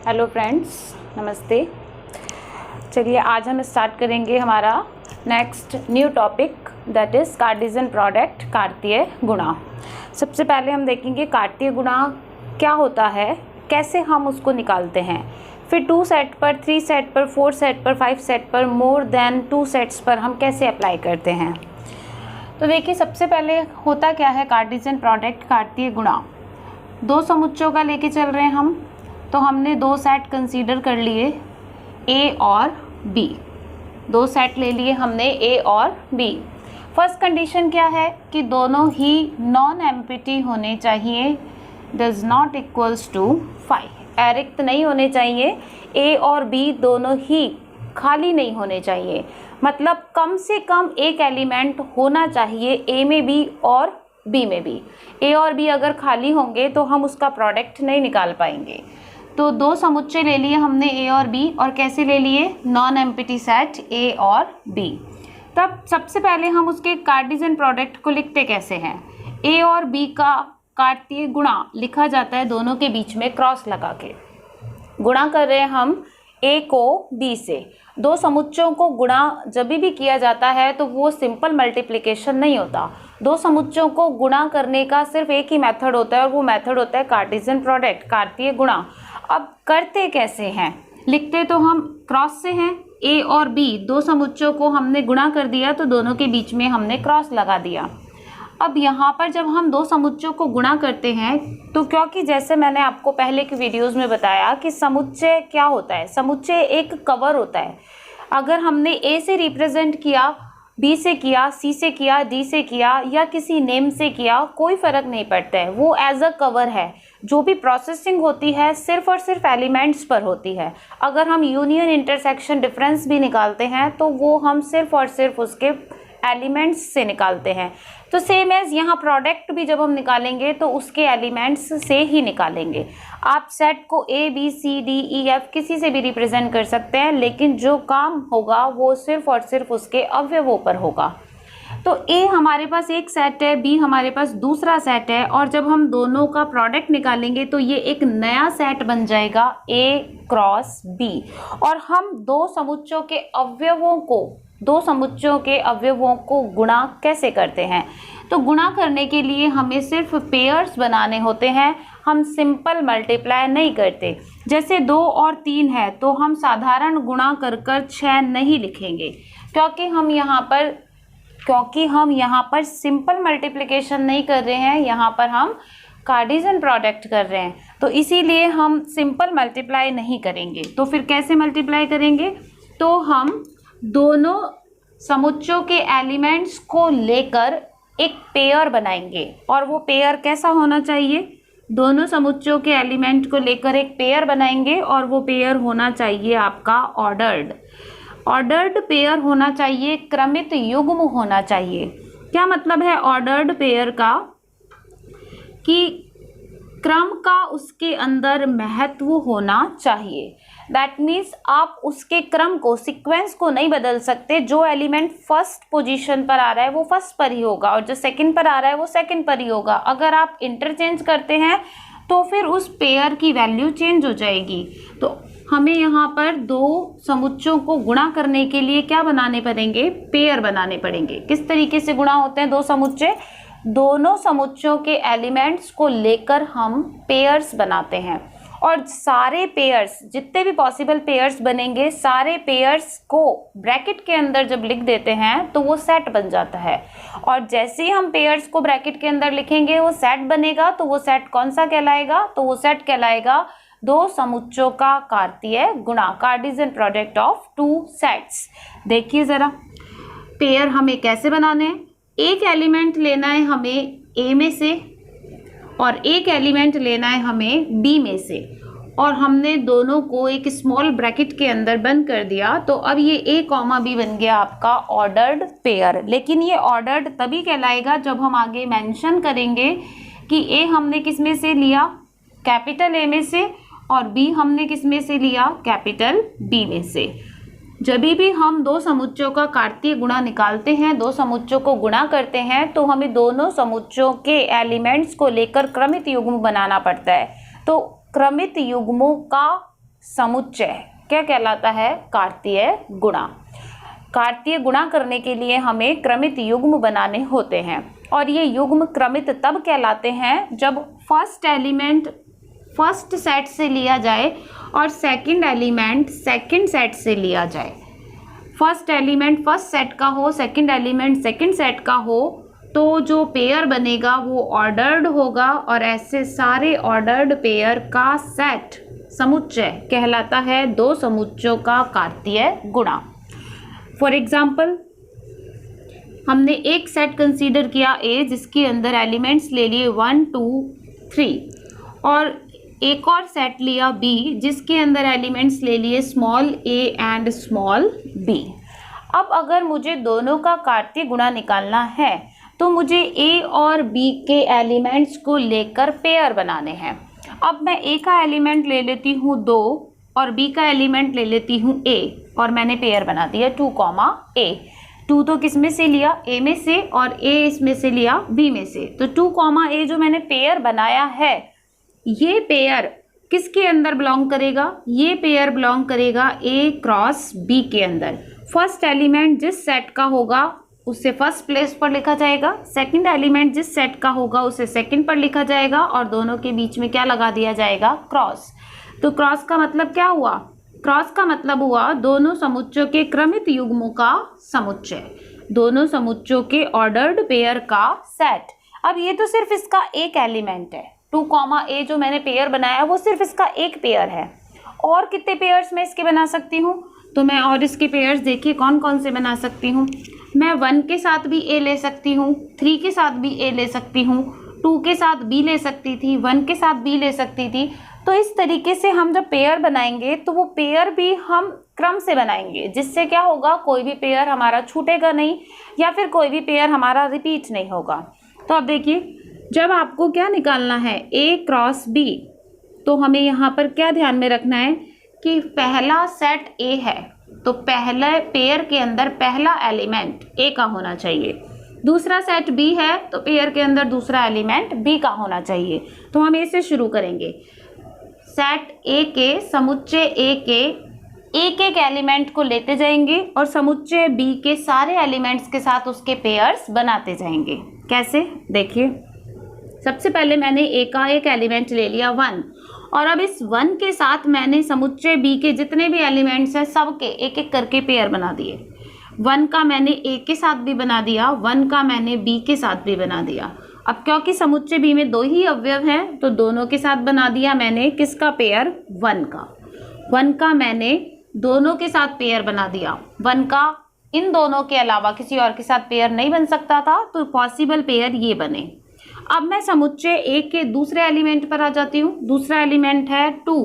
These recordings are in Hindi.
हेलो फ्रेंड्स, नमस्ते। चलिए आज हम स्टार्ट करेंगे हमारा next new topic that is Cartesian product, कार्तीय गुणा। सबसे पहले हम देखेंगे कार्तीय गुणा क्या होता है, कैसे हम उसको निकालते हैं। फिर 2 सेट पर, 3 सेट पर, 4 सेट पर, 5 सेट पर, मोर देन 2 सेट्स पर हम कैसे अप्लाई करते हैं। तो देखिए सबसे पहले होता क्या है कार्टेशियन प्रोडक्ट, कार्तीय गुणा। 2 समुच्चयों का लेके चल रहे हैं हम, तो हमने 2 सेट कंसीडर कर लिए ए और बी। 2 सेट ले लिए हमने ए और बी। फर्स्ट कंडीशन क्या है कि दोनों ही नॉन एम्प्टी होने चाहिए, डज नॉट इक्वल्स टू 5, अरिक्त नहीं होने चाहिए। ए और बी दोनों ही खाली नहीं होने चाहिए, मतलब कम से कम एक एलिमेंट होना चाहिए ए में भी और बी में भी। ए और बी अगर खाली होंगे तो हम उसका प्रोडक्ट नहीं निकाल पाएंगे। तो 2 समुच्चय ले लिए हमने ए और बी, और कैसे ले लिए, नॉन एम्प्टी सेट ए और बी। तब सबसे पहले हम उसके कार्टेशियन प्रोडक्ट को लिखते कैसे हैं। ए और बी का कार्तीय गुणा लिखा जाता है दोनों के बीच में क्रॉस लगा के। गुणा कर रहे हैं हम ए को बी से। 2 समुच्चयों को गुणा जब भी किया जाता है तो वो सिंपल मल्टीप्लिकेशन नहीं होता। 2 समुच्चयों को गुणा करने का सिर्फ एक ही मेथड होता है, और वो मेथड होता है कार्टेशियन प्रोडक्ट, कार्तीय गुणा। अब करते कैसे हैं, लिखते तो हम क्रॉस से हैं। ए और बी 2 समुच्चयों को हमने गुणा कर दिया, तो दोनों के बीच में हमने क्रॉस लगा दिया। अब यहाँ पर जब हम 2 समुच्चयों को गुणा करते हैं, तो क्योंकि जैसे मैंने आपको पहले की वीडियोस में बताया कि समुच्चय क्या होता है, समुच्चय एक कवर होता है। अगर हमने ए से रिप्रेजेंट किया, बी से किया, सी से किया, डी से किया, या किसी नेम से किया, कोई फ़र्क नहीं पड़ता है, वो एज अ कवर है। जो भी प्रोसेसिंग होती है सिर्फ और सिर्फ एलिमेंट्स पर होती है। अगर हम यूनियन, इंटरसेक्शन, डिफरेंस भी निकालते हैं तो वो हम सिर्फ और सिर्फ उसके एलिमेंट्स से निकालते हैं। तो सेम एज यहाँ प्रोडक्ट भी जब हम निकालेंगे तो उसके एलिमेंट्स से ही निकालेंगे। आप सेट को A B C D E F किसी से भी रिप्रेजेंट कर सकते हैं, लेकिन जो काम होगा वो सिर्फ और सिर्फ उसके अवयवों पर होगा। तो ए हमारे पास एक सेट है, बी हमारे पास दूसरा सेट है, और जब हम दोनों का प्रोडक्ट निकालेंगे तो ये एक नया सेट बन जाएगा ए क्रॉस बी। और हम 2 समुच्चयों के अवयवों को गुणा कैसे करते हैं। तो गुणा करने के लिए हमें सिर्फ पेयर्स बनाने होते हैं, हम सिंपल मल्टीप्लाई नहीं करते। जैसे 2 और 3 है तो हम साधारण गुणा कर 6 नहीं लिखेंगे, क्योंकि हम यहाँ पर सिंपल मल्टीप्लिकेशन नहीं कर रहे हैं, यहाँ पर हम कार्टेशियन प्रोडक्ट कर रहे हैं, तो इसीलिए हम सिंपल मल्टीप्लाई नहीं करेंगे। तो फिर कैसे मल्टीप्लाई करेंगे, तो हम दोनों समुच्चयों के एलिमेंट्स को लेकर एक पेयर बनाएंगे। और वो पेयर कैसा होना चाहिए, दोनों समुच्चयों के एलिमेंट को लेकर एक पेयर बनाएंगे, और वो पेयर होना चाहिए आपका ऑर्डर्ड पेयर होना चाहिए, क्रमित युग्म होना चाहिए। क्या मतलब है ऑर्डर्ड पेयर का, कि क्रम का उसके अंदर महत्व होना चाहिए। दैट मीन्स आप उसके क्रम को, सीक्वेंस को नहीं बदल सकते। जो एलिमेंट फर्स्ट पोजीशन पर आ रहा है वो फर्स्ट पर ही होगा, और जो सेकंड पर आ रहा है वो सेकंड पर ही होगा। अगर आप इंटरचेंज करते हैं तो फिर उस पेयर की वैल्यू चेंज हो जाएगी। तो हमें यहाँ पर 2 समुच्चयों को गुणा करने के लिए क्या बनाने पड़ेंगे, पेयर बनाने पड़ेंगे। किस तरीके से गुणा होते हैं 2 समुच्चय, दोनों समुच्चयों के एलिमेंट्स को लेकर हम पेयर्स बनाते हैं। और सारे पेयर्स, जितने भी पॉसिबल पेयर्स बनेंगे, सारे पेयर्स को ब्रैकेट के अंदर जब लिख देते हैं तो वो सेट बन जाता है। और जैसे ही हम पेयर्स को ब्रैकेट के अंदर लिखेंगे वो सेट बनेगा। तो वो सेट कौन सा कहलाएगा, तो वो सेट कहलाएगा 2 समुच्चयों का कार्तीय गुणा, कार्टेशियन प्रोडक्ट ऑफ 2 सेट्स। देखिए ज़रा पेयर हमें कैसे बनाने हैं। एक एलिमेंट लेना है हमें ए में से, और एक एलिमेंट लेना है हमें बी में से, और हमने दोनों को एक स्मॉल ब्रैकेट के अंदर बंद कर दिया। तो अब ये ए कॉमा बी बन गया आपका ऑर्डर्ड पेयर। लेकिन ये ऑर्डर्ड तभी कहलाएगा जब हम आगे मेंशन करेंगे कि ए हमने किस में से लिया, कैपिटल ए में से, और बी हमने किस में से लिया, कैपिटल बी में से। जब भी हम 2 समुच्चयों का कार्तीय गुणा निकालते हैं, 2 समुच्चयों को गुणा करते हैं, तो हमें दोनों समुच्चयों के एलिमेंट्स को लेकर क्रमित युग्म बनाना पड़ता है। तो क्रमित युग्मों का समुच्चय क्या कहलाता है? कार्तीय गुणा। कार्तीय गुणा करने के लिए हमें क्रमित युग्म बनाने होते हैं और ये युग्म क्रमित तब कहलाते हैं जब फर्स्ट एलिमेंट फर्स्ट सेट से लिया जाए और सेकंड एलिमेंट सेकंड सेट से लिया जाए। फर्स्ट एलिमेंट फर्स्ट सेट का हो, सेकंड एलिमेंट सेकंड सेट का हो, तो जो पेयर बनेगा वो ऑर्डर्ड होगा और ऐसे सारे ऑर्डर्ड पेयर का सेट समुच्चय कहलाता है दो समुच्चयों का कार्तीय गुणा। फॉर एग्जाम्पल, हमने एक सेट कंसीडर किया ए जिसके अंदर एलिमेंट्स ले लिए 1 2 3 और एक और सेट लिया बी जिसके अंदर एलिमेंट्स ले लिए small A and small B. अब अगर मुझे दोनों का कार्तीय गुणा निकालना है तो मुझे ए और बी के एलिमेंट्स को लेकर पेयर बनाने हैं। अब मैं ए का एलिमेंट ले लेती हूँ 2 और बी का एलिमेंट ले लेती हूँ ए और मैंने पेयर बना दिया 2, a। 2 तो किस में से लिया? ए में से, और ए इसमें से लिया बी में से। तो 2, a जो मैंने पेयर बनाया है, ये पेयर किसके अंदर बिलोंग करेगा? ये पेयर बिलोंग करेगा ए क्रॉस बी के अंदर। फर्स्ट एलिमेंट जिस सेट का होगा उसे फर्स्ट प्लेस पर लिखा जाएगा, सेकंड एलिमेंट जिस सेट का होगा उसे सेकंड पर लिखा जाएगा और दोनों के बीच में क्या लगा दिया जाएगा? क्रॉस। तो क्रॉस का मतलब क्या हुआ? क्रॉस का मतलब हुआ दोनों समुच्चयों के क्रमित युग्मों का समुच्चय, दोनों समुच्चयों के ऑर्डर्ड पेयर का सेट। अब ये तो सिर्फ इसका एक एलिमेंट है, 2, a जो मैंने पेयर बनाया वो सिर्फ इसका एक पेयर है। और कितने पेयर्स मैं इसके बना सकती हूँ? तो मैं और इसके पेयर्स देखिए कौन कौन से बना सकती हूँ। मैं 1 के साथ भी a ले सकती हूँ, 3 के साथ भी a ले सकती हूँ, 2 के साथ b ले सकती थी, 1 के साथ b ले सकती थी। तो इस तरीके से हम जब पेयर बनाएंगे तो वो पेयर भी हम क्रम से बनाएंगे, जिससे क्या होगा? कोई भी पेयर हमारा छूटेगा नहीं या फिर कोई भी पेयर हमारा रिपीट नहीं होगा। तो अब देखिए, जब आपको क्या निकालना है? a क्रॉस b, तो हमें यहाँ पर क्या ध्यान में रखना है कि पहला सेट a है तो पहले पेयर के अंदर पहला एलिमेंट a का होना चाहिए। दूसरा सेट b है तो पेयर के अंदर दूसरा एलिमेंट b का होना चाहिए। तो हम a से शुरू करेंगे। सेट A के समुच्चय A के एक एक एलिमेंट को लेते जाएंगे और समुच्चय B के सारे एलिमेंट्स के साथ उसके पेयर्स बनाते जाएंगे। कैसे? देखिए, सबसे पहले मैंने A का एक एलिमेंट ले लिया 1 और अब इस 1 के साथ मैंने समुच्चय B के जितने भी एलिमेंट्स हैं सबके एक एक करके पेयर बना दिए। 1 का मैंने A के साथ भी बना दिया, 1 का मैंने B के साथ भी बना दिया। अब क्योंकि समुच्चय B में 2 ही अवयव हैं तो दोनों के साथ बना दिया मैंने किसका पेयर? 1 का। 1 का मैंने दोनों के साथ पेयर बना दिया। 1 का इन दोनों के अलावा किसी और के साथ पेयर नहीं बन सकता था तो पॉसिबल पेयर ये बने। अब मैं समुच्चय A के दूसरे एलिमेंट पर आ जाती हूँ। दूसरा एलिमेंट है 2,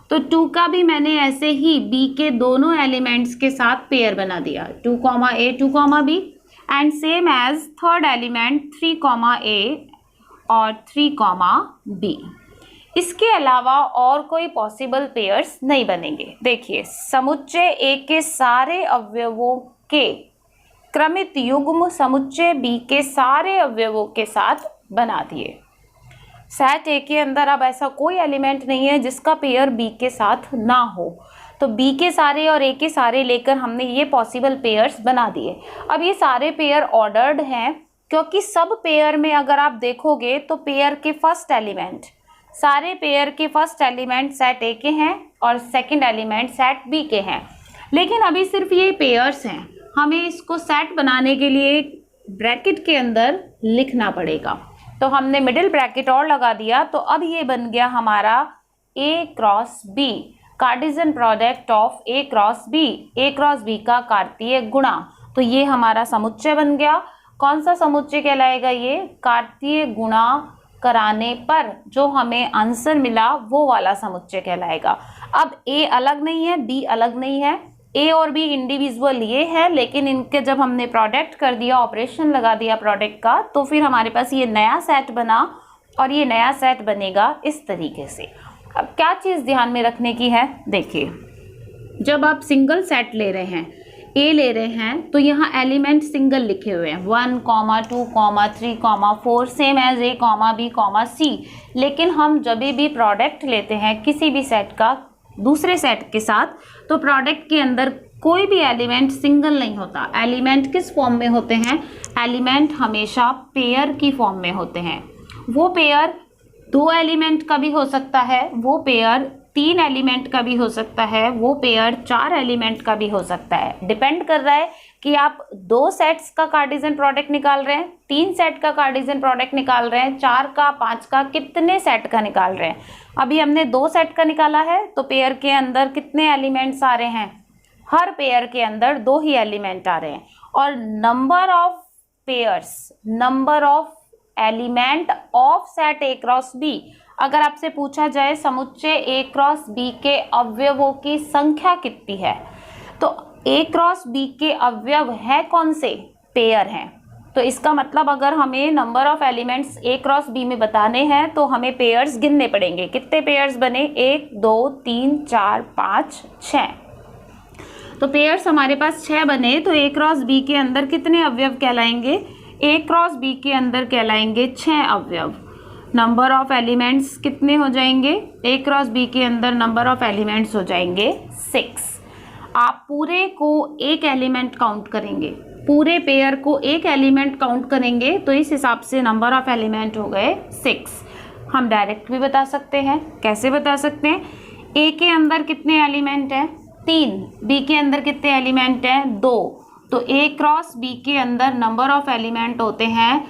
तो 2 का भी मैंने ऐसे ही B के दोनों एलिमेंट्स के साथ पेयर बना दिया, 2, a 2, b and same as third element 3, a और 3, b। इसके अलावा और कोई पॉसिबल पेयर्स नहीं बनेंगे। देखिए, समुच्चय A के सारे अवयवों के क्रमित युग्म समुच्चय B के सारे अवयवों के साथ बना दिए। सेट A के अंदर अब ऐसा कोई एलिमेंट नहीं है जिसका पेयर B के साथ ना हो, तो B के सारे और A के सारे लेकर हमने ये पॉसिबल पेयर्स बना दिए। अब ये सारे पेयर ऑर्डर्ड हैं क्योंकि सब पेयर में अगर आप देखोगे तो पेयर के फर्स्ट एलिमेंट, सारे पेयर के फर्स्ट एलिमेंट सेट A के हैं और सेकंड एलिमेंट सेट B के हैं। लेकिन अभी सिर्फ ये पेयर्स हैं, हमें इसको सेट बनाने के लिए ब्रैकेट के अंदर लिखना पड़ेगा। तो हमने मिडिल ब्रैकेट और लगा दिया, तो अब ये बन गया हमारा A cross B, Cartesian product of A cross B का कार्तीय गुणा। तो ये हमारा समुच्चय बन गया। कौन सा समुच्चय कहलाएगा? ये कार्तीय गुणा कराने पर जो हमें आंसर मिला वो वाला समुच्चय कहलाएगा। अब A अलग नहीं है, B अलग नहीं है, A और B इंडिविजुअल ये है, लेकिन इनके जब हमने प्रोडक्ट कर दिया, ऑपरेशन लगा दिया प्रोडक्ट का, तो फिर हमारे पास ये नया सेट बना और ये नया सेट बनेगा इस तरीके से। अब क्या चीज़ ध्यान में रखने की है? देखिए, जब आप सिंगल सेट ले रहे हैं, A ले रहे हैं, तो यहाँ एलिमेंट सिंगल लिखे हुए हैं 1, 2, 3, 4 same as A, B, C। लेकिन हम जब भी प्रोडक्ट लेते हैं किसी भी सेट का, दूसरे सेट के साथ, तो प्रोडक्ट के अंदर कोई भी एलिमेंट सिंगल नहीं होता। एलिमेंट किस फॉर्म में होते हैं? एलिमेंट हमेशा पेयर की फॉर्म में होते हैं। वो पेयर 2 एलिमेंट का भी हो सकता है, वो पेयर 3 एलिमेंट का भी हो सकता है, वो पेयर 4 एलिमेंट का भी हो सकता है। डिपेंड कर रहा है कि आप 2 सेट्स का कार्टेशियन प्रोडक्ट निकाल रहे हैं, 3 सेट का कार्टेशियन प्रोडक्ट निकाल रहे हैं, 4 का, 5 का, कितने सेट का निकाल रहे हैं। अभी हमने 2 सेट का निकाला है, तो पेयर के अंदर कितने एलिमेंट्स आ रहे हैं? हर पेयर के अंदर 2 ही एलिमेंट आ रहे हैं। और number of pairs, number of element of set A cross B, अगर आपसे पूछा जाए समुच्चय ए क्रॉस बी के अवयवों की संख्या कितनी है, तो ए क्रॉस बी के अवयव है कौन से? पेयर हैं। तो इसका मतलब अगर हमें number of elements A cross B में बताने हैं तो हमें पेयर्स गिनने पड़ेंगे। कितने पेयर्स बने? 1 2 3 4 5 6। तो पेयर्स हमारे पास 6 बने, तो ए क्रॉस बी के अंदर कितने अवयव कहलाएंगे? ए क्रॉस बी के अंदर कहलाएंगे 6 अवयव। नंबर ऑफ एलिमेंट्स कितने हो जाएंगे? ए क्रॉस बी के अंदर नंबर ऑफ एलिमेंट्स हो जाएंगे 6। आप पूरे को एक एलिमेंट काउंट करेंगे, पूरे पेयर को एक एलिमेंट काउंट करेंगे, तो इस हिसाब से नंबर ऑफ एलिमेंट हो गए 6। हम डायरेक्ट भी बता सकते हैं। कैसे बता सकते हैं? ए के अंदर कितने एलिमेंट हैं? 3। बी के अंदर कितने एलिमेंट हैं? 2। तो ए क्रॉस बी के अंदर नंबर ऑफ एलिमेंट होते हैं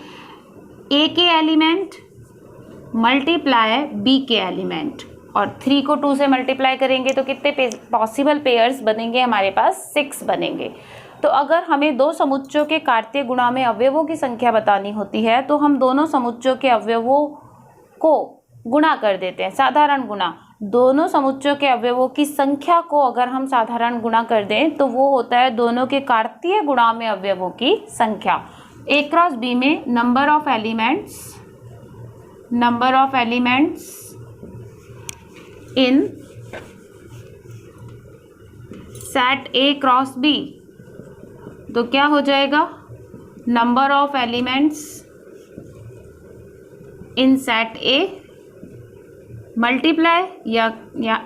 ए के एलिमेंट मल्टीप्लाई बी के एलिमेंट, और 3 को 2 से मल्टीप्लाई करेंगे तो कितने पॉसिबल पेयर्स बनेंगे? हमारे पास 6 बनेंगे। तो अगर हमें 2 समुच्चयों के कार्तीय गुणा में अवयवों की संख्या बतानी होती है तो हम दोनों समुच्चयों के अवयवों को गुणा कर देते हैं, साधारण गुणा। दोनों समुच्चयों के अवयवों की संख्या को अगर हम साधारण गुणा कर दें तो वो होता है दोनों के कार्तीय गुणा में अवयवों की संख्या। ए क्रॉस बी में number of elements in set A cross B, तो क्या हो जाएगा? Number of elements in set A multiply, या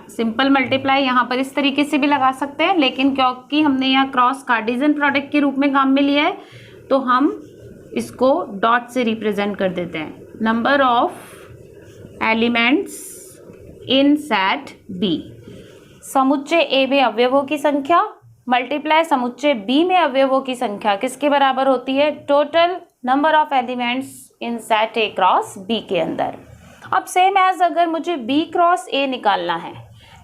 सिंपल मल्टीप्लाई यहाँ पर इस तरीके से भी लगा सकते हैं, लेकिन क्योंकि हमने यहाँ क्रॉस कार्टेशियन प्रोडक्ट के रूप में काम में लिया है तो हम इसको डॉट से रिप्रेजेंट कर देते हैं। Number of elements in set B, समुच्चय ए में अवयवों की संख्या मल्टीप्लाई समुच्चय बी में अवयवों की संख्या किसके बराबर होती है? Total number of elements in set A cross B के अंदर। अब सेम एज अगर मुझे बी क्रॉस ए निकालना है,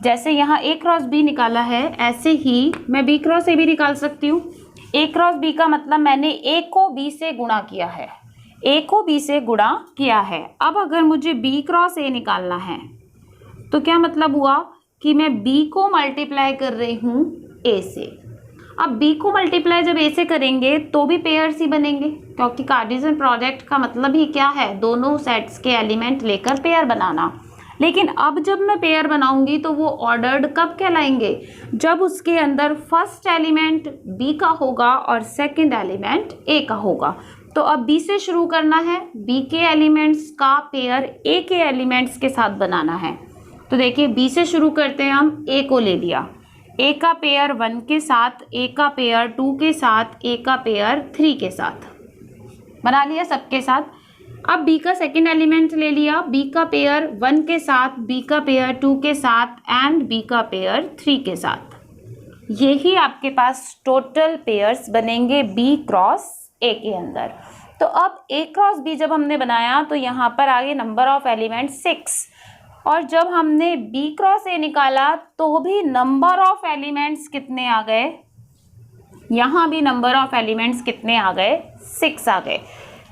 जैसे यहाँ ए क्रॉस बी निकाला है, ऐसे ही मैं बी क्रॉस ए भी निकाल सकती हूँ। ए क्रॉस बी का मतलब मैंने ए को बी से गुणा किया है, ए को बी से गुणा किया है। अब अगर मुझे बी क्रॉस ए निकालना है तो क्या मतलब हुआ कि मैं बी को मल्टीप्लाई कर रही हूँ ए से। अब बी को मल्टीप्लाई जब ए से करेंगे तो भी पेयर्स ही बनेंगे, क्योंकि कार्टेशियन प्रोडक्ट का मतलब ही क्या है? दोनों सेट्स के एलिमेंट लेकर पेयर बनाना। लेकिन अब जब मैं पेयर बनाऊंगी तो वो ऑर्डर्ड कब कहलाएंगे? जब उसके अंदर फर्स्ट एलिमेंट बी का होगा और सेकंड एलिमेंट ए का होगा। तो अब बी से शुरू करना है, बी के एलिमेंट्स का पेयर ए के एलिमेंट्स के साथ बनाना है। तो देखिए बी से शुरू करते हैं, हम ए को ले लिया, ए का पेयर 1 के साथ, ए का पेयर 2 के साथ, ए का पेयर 3 के साथ बना लिया सबके साथ। अब बी का सेकंड एलिमेंट ले लिया, बी का पेयर 1 के साथ, बी का पेयर 2 के साथ एंड बी का पेयर 3 के साथ। यही आपके पास टोटल पेयर्स बनेंगे बी क्रॉस ए के अंदर। तो अब ए क्रॉस बी जब हमने बनाया तो यहाँ पर आगे नंबर ऑफ एलिमेंट 6, और जब हमने बी क्रॉस ए निकाला तो भी नंबर ऑफ एलिमेंट्स कितने आ गए? यहाँ भी नंबर ऑफ एलिमेंट्स कितने आ गए? 6 आ गए।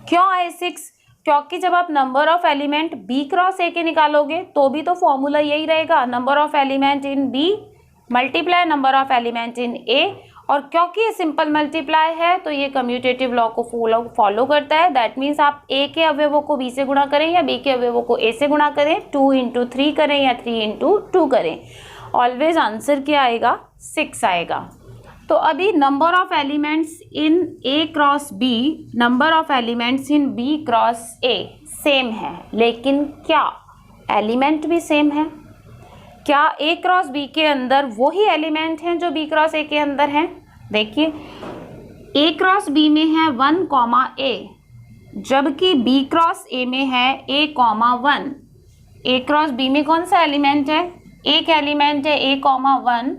क्यों आए 6? क्योंकि जब आप number of element B cross A के निकालोगे तो भी तो फॉर्मूला यही रहेगा, number of element in B multiply number of element in A. और क्योंकि ये सिंपल मल्टीप्लाई है तो ये कम्यूटेटिव लॉ को फॉलो करता है। दैट मीन्स आप ए के अवयवों को बी से गुणा करें या बी के अवयवों को ए से गुणा करें, 2 × 3 करें या 3 × 2 करें, ऑलवेज आंसर क्या आएगा? 6 आएगा। तो अभी number of elements in A cross B, number of elements in B cross A same है, लेकिन क्या एलिमेंट भी सेम है? क्या ए क्रॉस बी के अंदर वही एलिमेंट हैं जो बी क्रॉस ए के अंदर हैं? देखिए ए क्रॉस बी में है 1 कॉमा ए, जबकि बी क्रॉस ए में है a comma 1। A cross B में कौन सा एलिमेंट है? एक एलिमेंट है a कॉमा 1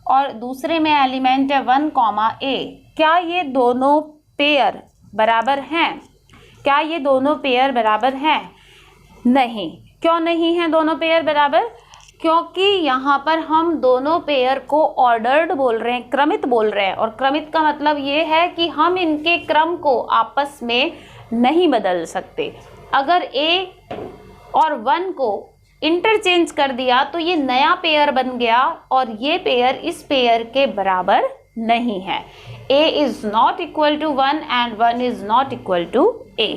और दूसरे में एलिमेंट है 1 कॉमा a। क्या ये दोनों पेयर बराबर हैं? क्या ये दोनों पेयर बराबर हैं? नहीं। क्यों नहीं है दोनों पेयर बराबर? क्योंकि यहाँ पर हम दोनों पेयर को ऑर्डर्ड बोल रहे हैं, क्रमित बोल रहे हैं, और क्रमित का मतलब ये है कि हम इनके क्रम को आपस में नहीं बदल सकते। अगर a और 1 को इंटरचेंज कर दिया तो ये नया पेयर बन गया और ये पेयर इस पेयर के बराबर नहीं है। a is not equal to 1 and 1 is not equal to a,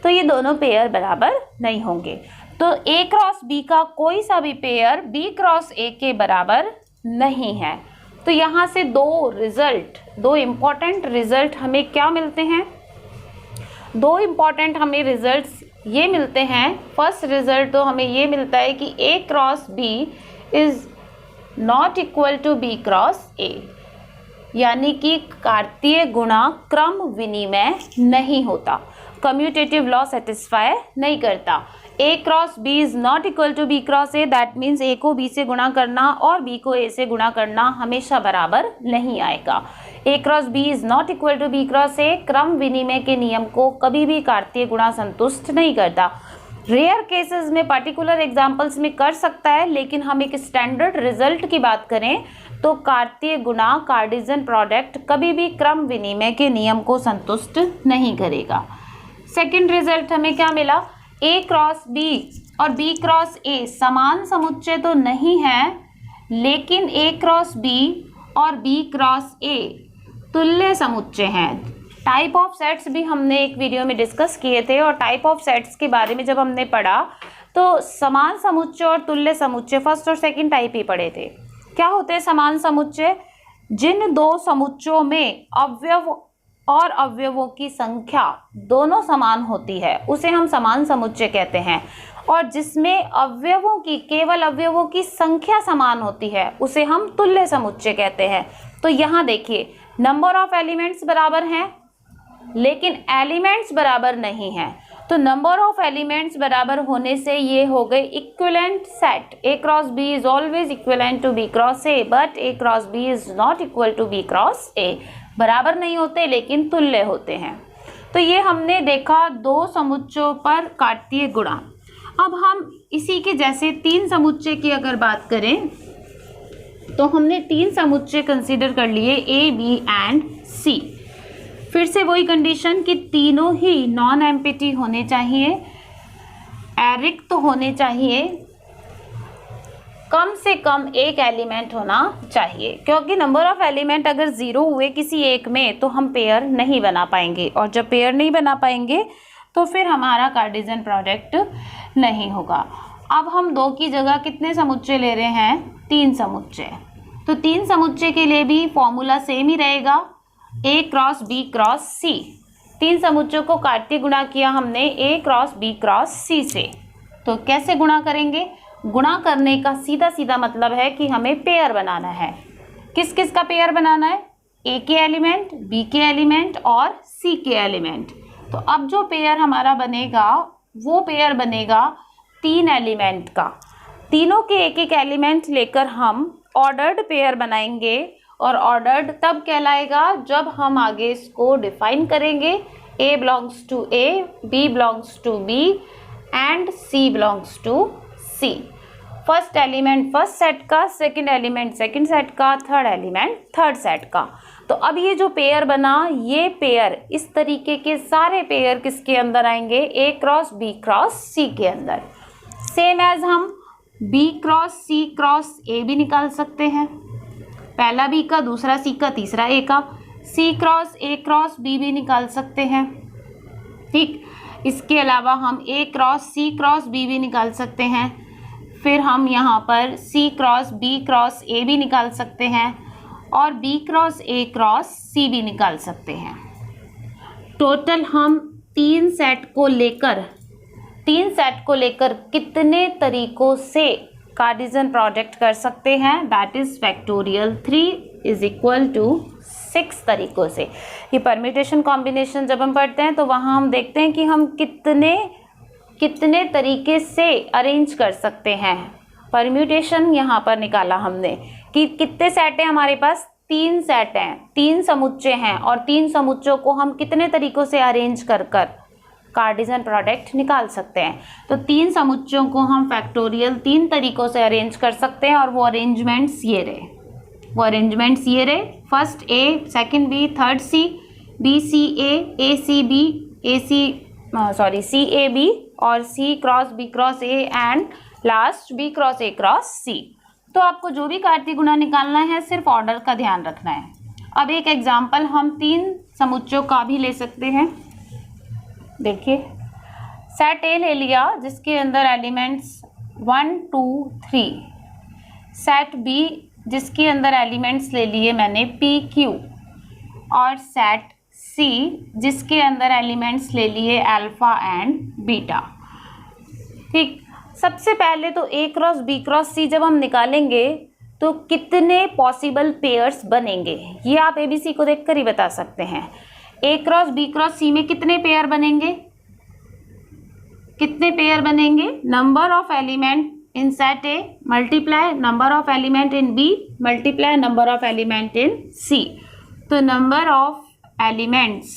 तो ये दोनों पेयर बराबर नहीं होंगे। तो a क्रॉस b का कोई सा भी पेयर b क्रॉस a के बराबर नहीं है। तो यहाँ से दो इम्पॉर्टेंट रिजल्ट हमें क्या मिलते हैं? दो इम्पॉर्टेंट हमें रिजल्ट्स ये मिलते हैं। फर्स्ट रिजल्ट तो हमें ये मिलता है कि a cross b is not equal to b cross a, यानी कि कार्तीय गुणा क्रम विनिमय नहीं होता, कम्यूटेटिव लॉ सेटिस्फाई नहीं करता। a cross b is not equal to b cross a, that means a को b से गुणा करना और b को a से गुणा करना हमेशा बराबर नहीं आएगा। a cross b is not equal to b cross a क्रम विनिमय के नियम को कभी भी कार्तीय गुणा संतुष्ट नहीं करता। रेयर केसेस में, पर्टिकुलर एग्जांपल्स में कर सकता है, लेकिन हम एक स्टैंडर्ड रिजल्ट की बात करें तो कार्तीय गुणा, कार्टेशियन प्रोडक्ट कभी भी क्रम विनिमय के नियम को संतुष्ट नहीं करेगा। सेकंड रिजल्ट हमें क्या मिला? a क्रॉस b और b क्रॉस a समान समुच्चय तो नहीं है, लेकिन a क्रॉस b और b क्रॉस a तुल्य समुच्चय हैं। टाइप ऑफ सेट्स भी हमने एक वीडियो में डिस्कस किए थे, और टाइप ऑफ सेट्स के बारे में जब हमने पढ़ा तो समान समुच्चय और तुल्य समुच्चय फर्स्ट और सेकंड टाइप ही पढ़े थे। क्या होते हैं समान समुच्चय? जिन दो समुच्चयों में अवयव और अवयवों की संख्या दोनों समान होती है उसे हम समान समुच्चय कहते हैं, और जिसमें अवयवों की, केवल अवयवों की संख्या समान होती है उसे हम तुल्य समुच्चय कहते हैं। तो यहाँ देखिए नंबर ऑफ एलिमेंट्स बराबर हैं लेकिन एलिमेंट्स बराबर नहीं हैं, तो नंबर ऑफ एलिमेंट्स बराबर होने से ये हो गए equivalent set. a cross b is always equivalent to b cross a, but a cross b is not equal to b cross a। बराबर नहीं होते लेकिन तुल्य होते हैं। तो ये हमने देखा दो समुच्चयों पर कार्तीय गुणा। अब हम इसी के जैसे तीन समुच्चय की अगर बात करें तो हमने तीन समुच्चय कंसीडर कर लिए a, b एंड c। फिर से वही कंडीशन कि तीनों ही नॉन एम्प्टी होने चाहिए, रिक्त होने चाहिए, कम से कम एक एलिमेंट होना चाहिए, क्योंकि नंबर ऑफ एलिमेंट अगर 0 हुए किसी एक में तो हम पेयर नहीं बना पाएंगे, और जब पेयर नहीं बना पाएंगे तो फिर हमारा कार्टेशियन प्रोडक्ट नहीं होगा। अब हम 2 की जगह कितने समुच्चय ले रहे हैं? 3 समुच्चय। तो 3 समुच्चय के लिए भी फॉर्मूला सेम ही रहेगा, a cross b cross c। 3 समुच्चयों को कार्तीय गुणा किया हमने a cross b cross c से। तो कैसे गुणा करेंगे? गुणा करने का सीधा सीधा मतलब है कि हमें पेयर बनाना है। किस किस का पेयर बनाना है? a के एलिमेंट, b के एलिमेंट और c के एलिमेंट। तो अब जो पेयर हमारा बनेगा वो पेयर बनेगा 3 एलिमेंट का। तीनों के एक एक एलिमेंट लेकर हम ऑर्डर्ड पेयर बनाएंगे, और ऑर्डर्ड तब कहलाएगा जब हम आगे इसको डिफाइन करेंगे। a belongs to a, b belongs to b and c belongs to c। First element first set का, सेकंड एलिमेंट सेकंड सेट का, थर्ड एलिमेंट थर्ड सेट का। तो अब ये जो पेयर बना, ये पेयर, इस तरीके के सारे पेयर किसके अंदर आएंगे? a cross b cross c के अंदर। सेम एज हम b cross c cross a भी निकाल सकते हैं, पहला b का, दूसरा c का, तीसरा a का। c cross a cross b भी निकाल सकते हैं, ठीक। इसके अलावा हम a cross c cross b भी निकाल सकते हैं। फिर हम यहाँ पर c cross b cross a भी निकाल सकते हैं, और b cross a cross c भी निकाल सकते हैं। टोटल हम 3 सेट को लेकर कितने तरीकों से कार्टेशियन प्रोडक्ट कर सकते हैं, that is factorial 3 is equal to 6 तरीकों से। ये परम्यूटेशन कॉम्बिनेशन जब हम पढ़ते हैं तो वहाँ हम देखते हैं कि हम कितने तरीके से अरेंज कर सकते हैं। परम्यूटेशन यहाँ पर निकाला हमने कि कितने सेट हैं हमारे पास, 3 सेट हैं, 3 समुच्चय हैं, और 3 समुच्चयों को हम कितने तरीकों से अरेंज कर कार्टेशियन प्रोडक्ट निकाल सकते हैं। तो 3 समुच्चयों को हम फैक्टोरियल 3 तरीकों से अरेंज कर सकते हैं, और वो अरेंजमेंट्स ये रहे, first A, second B, third C, B C A C B, C A B, और C cross B cross A, and last B cross A cross C. तो आपको जो भी कार्तीय गुणा निकालना है सिर्फ ऑर्डर का ध्यान रखना है। अब एक एग्जाम्पल हम 3 समुच्चयों का भी ले सकते हैं। देखिए, सेट ए ले लिया जिसके अंदर एलिमेंट्स 1 2 3, सेट बी जिसके अंदर एलिमेंट्स ले लिए मैंने पी क्यू, और सेट सी जिसके अंदर एलिमेंट्स ले लिए अल्फा एंड बीटा। ठीक, सबसे पहले तो ए क्रॉस बी क्रॉस सी जब हम निकालेंगे तो कितने पॉसिबल पेयर्स बनेंगे, ये आप एबीसी को देखकर ही बता सकते हैं। A cross B cross C में कितने पेयर बनेंगे, number of element in set A multiply number of element in B multiply number of element in C. तो नंबर ऑफ एलिमेंट्स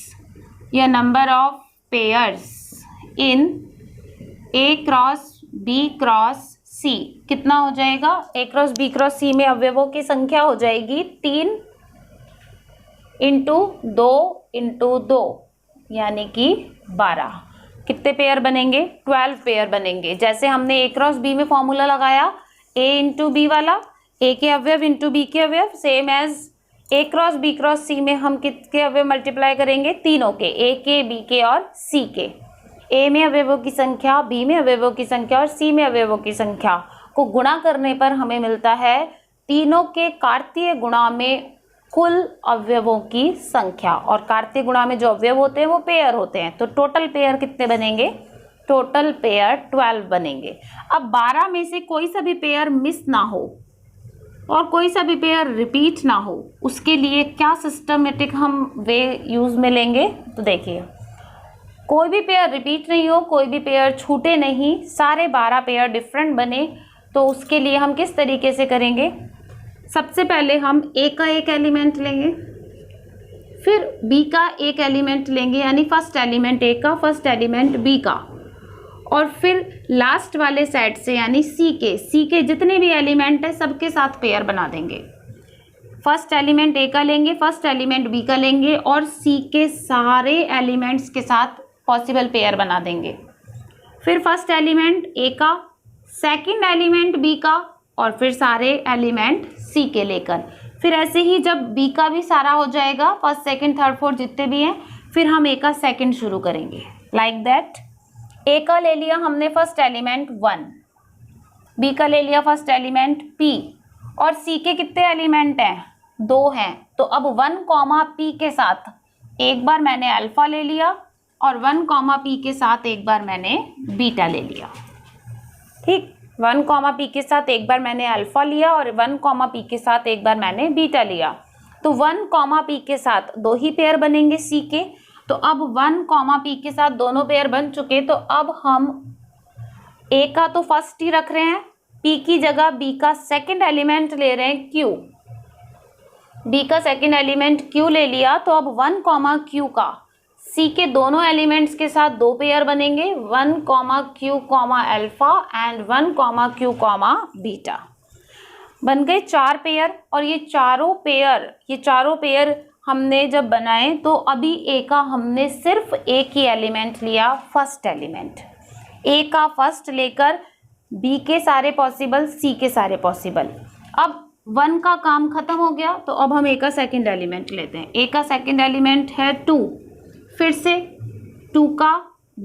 या number of pairs in A cross B cross C कितना हो जाएगा, A cross B cross C में अवयवों की संख्या हो जाएगी 3 × 2 × 2 यानी कि 12। कितने पेयर बनेंगे, 12 पेयर बनेंगे। जैसे हमने ए क्रॉस बी में फॉर्मूला लगाया, ए × बी वाला, ए के अवयव × बी के अवयव, same as A cross B cross C में हम किसके अवयव मल्टीप्लाई करेंगे, तीनों के, ए के, बी के और सी के। ए में अवयवों की संख्या, बी में अवयवों की संख्या और सी में अवयवों की संख्या को गुणा करने पर हमें मिलता है तीनों के कार्तीय गुणा में कुल अवयवों की संख्या, और कार्तीय गुणा में जो अवयव होते हैं वो पेयर होते हैं। तो टोटल पेयर कितने बनेंगे, टोटल पेयर 12 बनेंगे। अब 12 में से कोई सा भी पेयर मिस ना हो और कोई सा भी पेयर रिपीट ना हो, उसके लिए क्या सिस्टमेटिक हम वे यूज में लेंगे। तो देखिए, कोई भी पेयर रिपीट नहीं हो, कोई भी पेयर छूटे नहीं, सारे 12 पेयर डिफरेंट बने, तो उसके लिए हम किस तरीके से करेंगे। सबसे पहले हम ए का एक एलिमेंट लेंगे, फिर बी का एक एलिमेंट लेंगे, यानी फर्स्ट एलिमेंट ए का, फर्स्ट एलिमेंट बी का, और फिर लास्ट वाले सेट से यानी सी के जितने भी एलिमेंट है सबके साथ पेयर बना देंगे। फर्स्ट एलिमेंट ए का लेंगे, फर्स्ट एलिमेंट बी का लेंगे, और सी के सारे एलिमेंट्स के साथ पॉसिबल पेयर बना देंगे। फिर फर्स्ट एलिमेंट ए का, सेकंड एलिमेंट बी का, और फिर सारे एलिमेंट सी के लेकर, फिर ऐसे ही जब बी का भी सारा हो जाएगा, फर्स्ट सेकंड थर्ड फोर्थ जितने भी हैं, फिर हम ए का सेकंड शुरू करेंगे। लाइक दैट, ए का ले लिया हमने फर्स्ट एलिमेंट 1, बी का ले लिया फर्स्ट एलिमेंट p, और सी के कितने एलिमेंट हैं, 2 हैं। तो अब 1, p के साथ एक बार मैंने अल्फा ले लिया, और 1, p के साथ एक बार मैंने बीटा ले लिया। ठीक, 1, p के साथ एक बार मैंने अल्फा लिया, और 1, p के साथ एक बार मैंने बीटा लिया। तो 1, p के साथ 2 ही पेयर बनेंगे सी के। तो अब 1, p के साथ दोनों पेयर बन चुके, तो अब हम ए का तो फर्स्ट ही रख रहे हैं, p की जगह b का सेकंड एलिमेंट ले रहे हैं q, b का सेकंड एलिमेंट q ले लिया। तो अब 1, q का C के दोनों एलिमेंट्स के साथ 2 पेयर बनेंगे, 1, q, alpha and 1, q, beta. बन गए 4 पेयर, और ये चारों पेयर हमने जब बनाए तो अभी ए का हमने सिर्फ एक ही एलिमेंट लिया, फर्स्ट एलिमेंट। ए का फर्स्ट लेकर बी के सारे पॉसिबल, सी के सारे पॉसिबल। अब 1 का काम खत्म हो गया, तो अब हम ए का सेकंड एलिमेंट लेते हैं। ए का सेकंड एलिमेंट है 2, फिर से 2 का,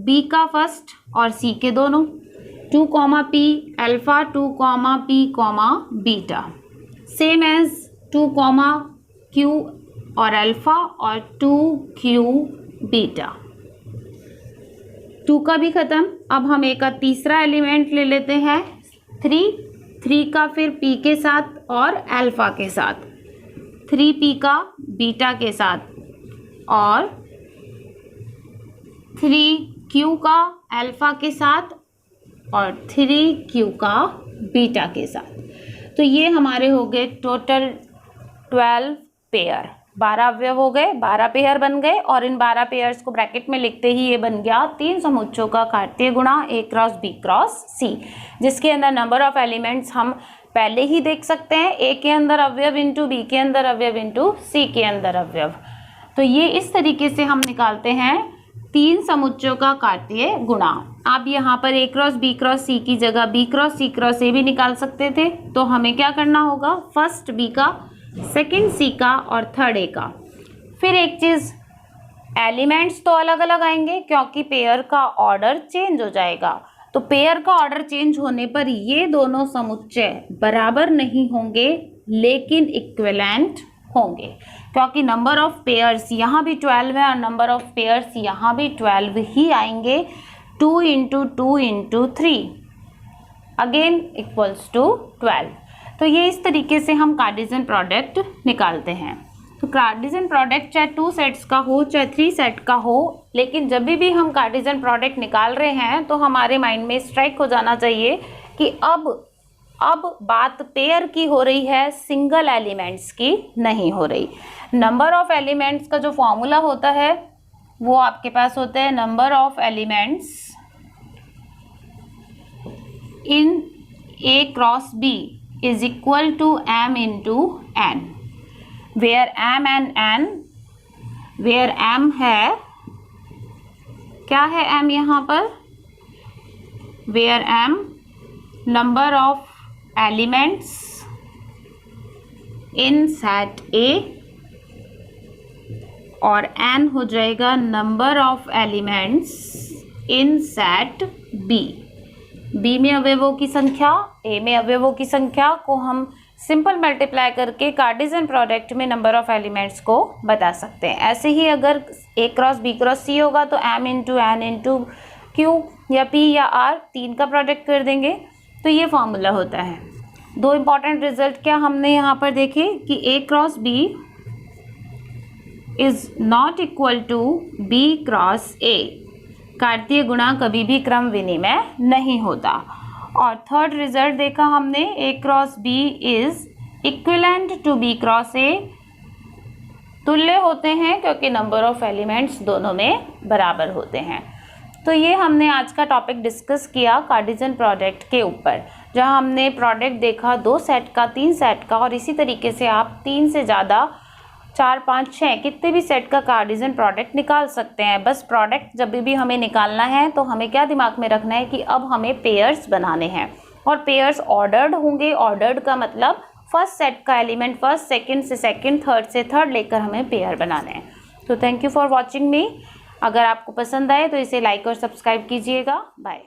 b का फर्स्ट और c के दोनों, 2, p alpha, 2, p, beta, same as 2, q और अल्फा और 2q बीटा। 2 का भी खत्म। अब हम ए का तीसरा एलिमेंट ले लेते हैं 3, 3 का फिर p के साथ और अल्फा के साथ, 3p का बीटा के साथ और 3q का अल्फा के साथ और 3q का बीटा के साथ। तो ये हमारे हो गए टोटल 12 पेयर, 12 अवयव हो गए, 12 पेयर बन गए और इन 12 पेयर्स को ब्रैकेट में लिखते ही ये बन गया 3 समुच्चयों का कार्तीय गुणा A cross B cross C, जिसके अंदर नंबर ऑफ एलिमेंट्स हम पहले ही देख सकते हैं, A के अंदर अवयव इंटू B के अंदर अवयव इंटू C के अंदर अवयव। तो ये इस तरीके से हम निकालते हैं 3 समुच्चयों का कार्तीय गुणा। आप यहाँ पर A cross B cross C की जगह B cross C cross A भी निकाल सकते थे। तो हमें क्या करना होगा, फर्स्ट B का, सेकंड C का और थर्ड A का। फिर एक चीज़, एलिमेंट्स तो अलग अलग आएंगे क्योंकि पेयर का ऑर्डर चेंज हो जाएगा। तो पेयर का ऑर्डर चेंज होने पर ये दोनों समुच्चय बराबर नहीं होंगे लेकिन इक्विवेलेंट होंगे, क्योंकि नंबर ऑफ पेयर्स यहाँ भी 12 है और नंबर ऑफ पेयर्स यहाँ भी 12 ही आएंगे। 2 into 2 into 3 again equals to 12। तो ये इस तरीके से हम कार्टेशियन प्रोडक्ट निकालते हैं। तो कार्टेशियन प्रोडक्ट चाहे 2 सेट्स का हो चाहे 3 सेट का हो, लेकिन जब भी हम कार्टेशियन प्रोडक्ट निकाल रहे हैं तो हमारे माइंड में स्ट्राइक हो जाना चाहिए कि अब बात पेयर की हो रही है, सिंगल एलिमेंट्स की नहीं हो रही। नंबर ऑफ एलिमेंट्स का जो फॉर्मूला होता है वो आपके पास होता है number of elements in A cross B is equal to m into n, where m and n, where m है, क्या है m यहाँ पर, where m number of elements in set A और n हो जाएगा number of elements in set B। B में अवयवों की संख्या, A में अवयवों की संख्या को हम सिंपल मल्टीप्लाई करके कार्टेशियन प्रोडक्ट में नंबर ऑफ एलिमेंट्स को बता सकते हैं। ऐसे ही अगर A cross B cross C होगा तो m into n into Q या P या R 3 का प्रोडक्ट कर देंगे। तो ये फॉर्मूला होता है। 2 इंपॉर्टेंट रिजल्ट क्या हमने यहाँ पर देखे कि A cross B is not equal to B cross A, कार्तीय गुणा कभी भी क्रम विनिमय नहीं होता। और थर्ड रिजल्ट देखा हमने A cross B is equivalent to B cross A, तुल्य होते हैं क्योंकि नंबर ऑफ एलिमेंट्स दोनों में बराबर होते हैं। तो ये हमने आज का टॉपिक डिस्कस किया कार्टेशियन प्रोडक्ट के ऊपर, जहां हमने प्रोडक्ट देखा 2 सेट का, 3 सेट का और इसी तरीके से आप 3 से ज़्यादा 4, 5, 6 कितने भी सेट का कार्टेशियन प्रोडक्ट निकाल सकते हैं। बस प्रोडक्ट जब भी हमें निकालना है तो हमें क्या दिमाग में रखना है कि अब हमें पेयर्स बनाने हैं और पेयर्स ऑर्डर्ड होंगे। ऑर्डर्ड का मतलब फर्स्ट सेट का एलिमेंट फर्स्ट, सेकंड से सेकंड, थर्ड से थर्ड लेकर हमें पेयर बनाने हैं। तो थैंक यू फॉर वॉचिंग मी। अगर आपको पसंद आए तो इसे लाइक और सब्सक्राइब कीजिएगा। बाय।